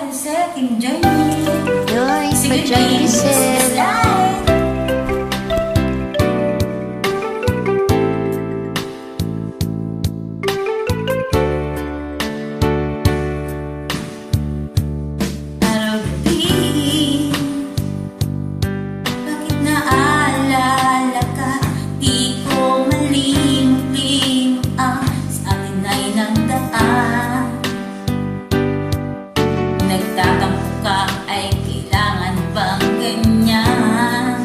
Giselle, Team Journey. Yours for Joy Giselle. Araw-gabi, bakit naalala ka? Di ko malimut-limut ang sa atin ay nagdaan. Nagtatampo ka, ay kailangan bang ganyan?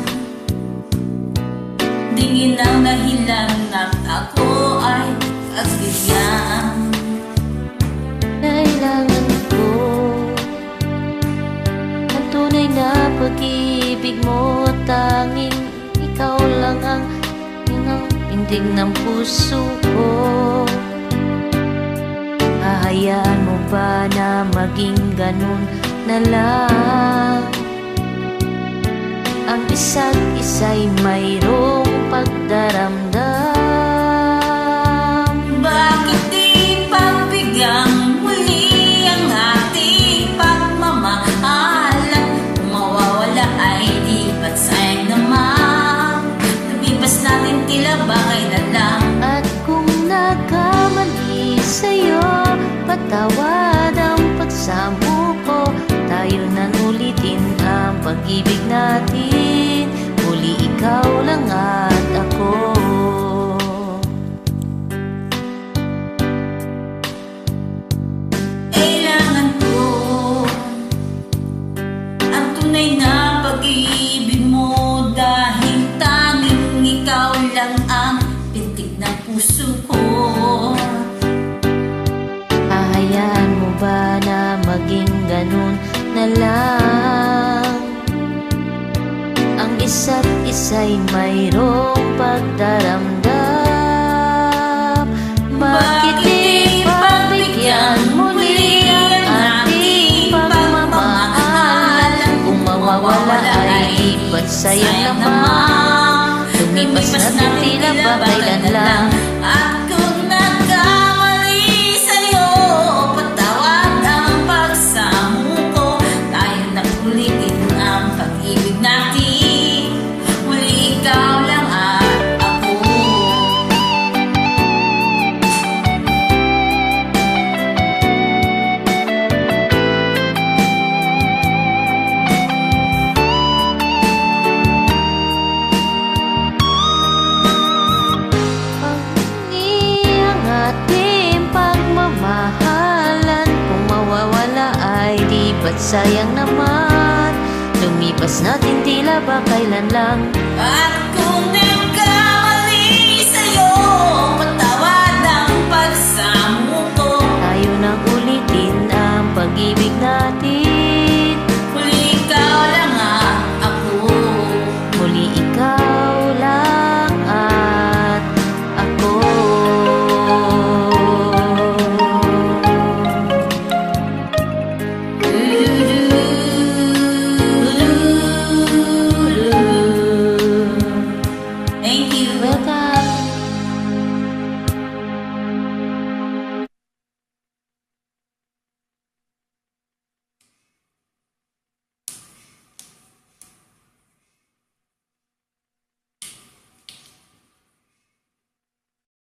Dingin ang dahilan na ako ay pagbigyan. Kailangan ko ang tunay na pag-ibig mo, tanging ikaw lang ang pindig ng puso ko. Hahayaan mo ba na maging ganun na lang? Ang isa't isa'y mayroong pagdaramdam. Bakit di pagbigyan muli ang ating pagmamahalan? Kung mawawala ay di ba't sayang naman? Lumipas natin tila ba kailan lang? At kung nagkamali sa'yo, patawad ang pagsamo ko. Tayo nang ulitin ang pag-ibig natin. Muli ikaw lang at ako. Kailangan ko ang tunay na pag-ibig mo, dahil tanging ikaw lang ang pintig ng puso ko. Hahayaan mo ba na maging ganun na lang? Ang isa't isa'y mayroong pagdaramdam. Bakit di pagbigyan muli ang ating pagmamahalan? Kung mawawala ay di ba't sayang naman? Lumipas natin tila ba kailan lang? At kung nagkamali sa'yo, patawad ang pagsamo ko. Tayo na ulitin ang pag-ibig natin. Muli ikaw lang at ako. Ang ating pagmamahalan, kung mawawala ay di ba't sayang naman? Lumipas natin tila ba kailan lang? At kung